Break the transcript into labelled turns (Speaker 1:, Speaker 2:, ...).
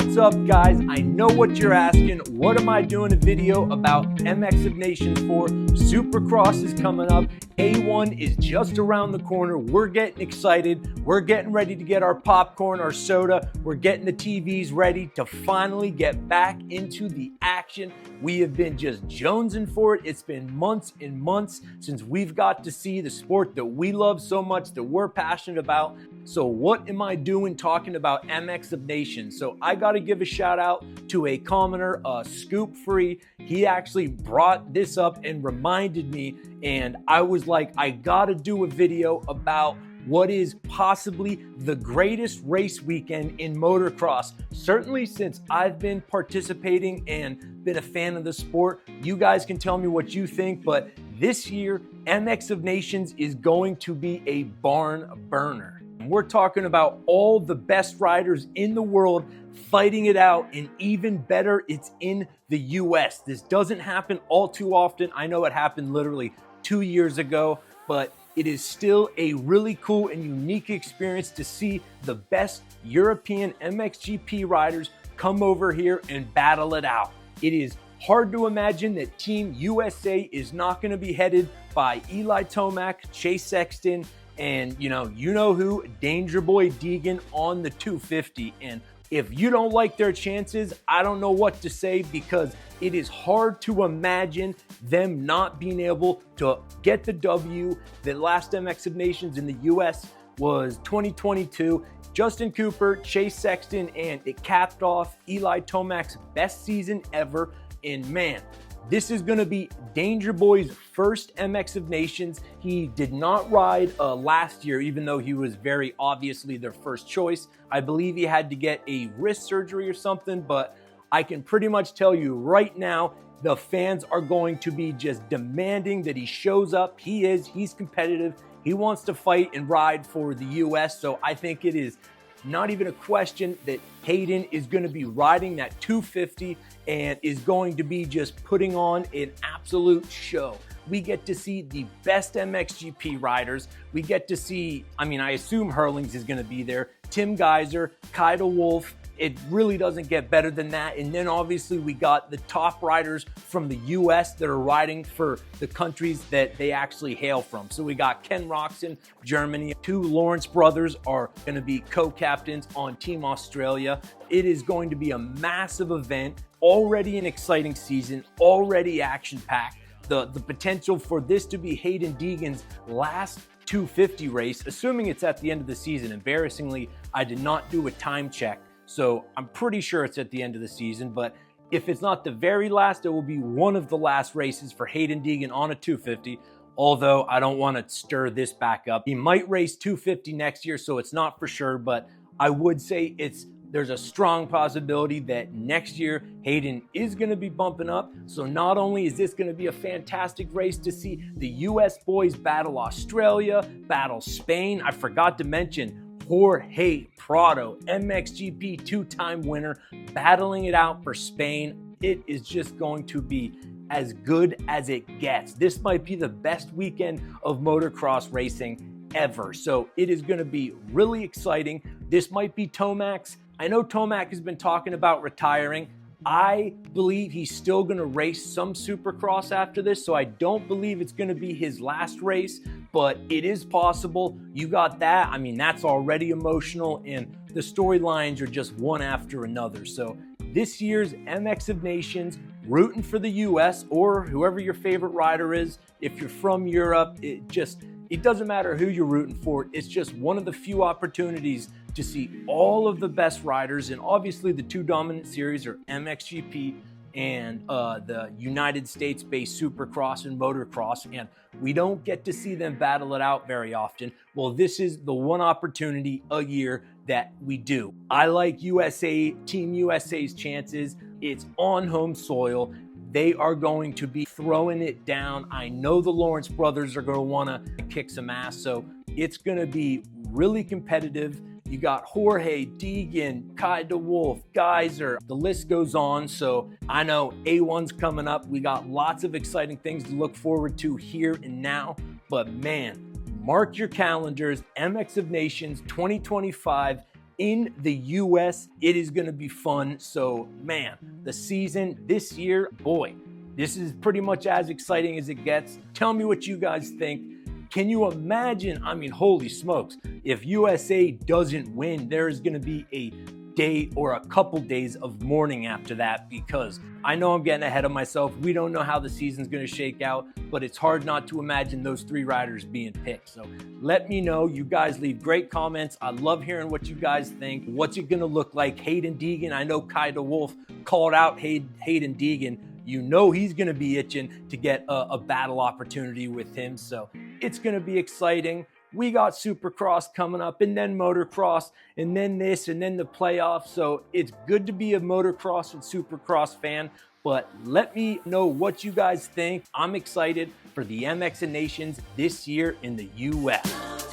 Speaker 1: What's up, guys? I know what you're asking. What am I doing a video about MX of Nations for? Supercross is coming up. A1 is just around the corner. We're getting excited. We're getting ready to get our popcorn, our soda. We're getting the TVs ready to finally get back into the action. We have been just jonesing for it. It's been months and months since we've got to see the sport that we love so much, that we're passionate about. So what am I doing talking about MX of Nations? So I got to give a shout out to a commenter, Scoop Free. He actually brought this up and reminded me, and I was like, I got to do a video about what is possibly the greatest race weekend in motocross. Certainly since I've been participating and been a fan of the sport. You guys can tell me what you think, but this year, MX of Nations is going to be a barn burner. We're talking about all the best riders in the world fighting it out, and even better, it's in the US. This doesn't happen all too often. I know it happened literally 2 years ago, but it is still a really cool and unique experience to see the best European MXGP riders come over here and battle it out. It is hard to imagine that Team USA is not going to be headed by Eli Tomac, Chase Sexton, and you know who, Danger Boy Deegan on the 250. And if you don't like their chances, I don't know what to say, because it is hard to imagine them not being able to get the W. The last MX of Nations in the US was 2022. Justin Cooper, Chase Sexton, and it capped off Eli Tomac's best season ever. And man, this is going to be Danger Boy's first MX of Nations. He did not ride last year, even though he was very obviously their first choice. I believe he had to get a wrist surgery or something, but I can pretty much tell you right now, the fans are going to be just demanding that he shows up. He's competitive. He wants to fight and ride for the US. So I think it is not even a question that Hayden is going to be riding that 250 and is going to be just putting on an absolute show. We get to see the best MXGP riders. We get to see, I assume Hurlings is going to be there, Tim Geiser, Kyle Wolf. It really doesn't get better than that. And then obviously we got the top riders from the US that are riding for the countries that they actually hail from. So we got Ken Roczen, Germany. Two Lawrence brothers are going to be co-captains on Team Australia. It is going to be a massive event, already an exciting season, already action-packed. The potential for this to be Hayden Deegan's last 250 race, assuming it's at the end of the season. Embarrassingly, I did not do a time check, so I'm pretty sure it's at the end of the season, but if it's not the very last, it will be one of the last races for Hayden Deegan on a 250, although I don't want to stir this back up. He might race 250 next year, so it's not for sure, but I would say there's a strong possibility that next year Hayden is going to be bumping up. So not only is this going to be a fantastic race to see the US boys battle Australia, battle Spain, I forgot to mention Jorge Prado, MXGP two-time winner, battling it out for Spain. It is just going to be as good as it gets. This might be the best weekend of motocross racing ever. So it is going to be really exciting. This might be Tomac's. I know Tomac has been talking about retiring. I believe he's still going to race some Supercross after this, so I don't believe it's going to be his last race, but it is possible. You got that. That's already emotional, and the storylines are just one after another. So this year's MX of Nations, rooting for the US or whoever your favorite rider is. If you're from Europe, it doesn't matter who you're rooting for. It's just one of the few opportunities to see all of the best riders. And obviously the two dominant series are MXGP and the United States-based Supercross and Motocross. And we don't get to see them battle it out very often. Well, this is the one opportunity a year that we do. I like Team USA's chances. It's on home soil. They are going to be throwing it down. I know the Lawrence brothers are going to want to kick some ass, so it's going to be really competitive. You got Jorge, Deegan, Kyle Wolf, Geiser, the list goes on. So I know A1's coming up. We got lots of exciting things to look forward to here and now. But man, mark your calendars, MX of Nations 2025 in the US. It is going to be fun. So, man, the season this year, boy, this is pretty much as exciting as it gets. Tell me what you guys think. Can you imagine? I mean, holy smokes, if USA doesn't win, there is going to be a day or a couple days of mourning after that, because I know I'm getting ahead of myself. We don't know how the season's going to shake out, but it's hard not to imagine those 3 riders being picked. So let me know. You guys leave great comments. I love hearing what you guys think. What's it going to look like? Hayden Deegan, I know Kai DeWolf called out Hayden Deegan. You know he's going to be itching to get a battle opportunity with him. So it's going to be exciting. We got Supercross coming up, and then motocross, and then this, and then the playoffs. So it's good to be a motocross and Supercross fan, but let me know what you guys think. I'm excited for the MXON Nations this year in the US.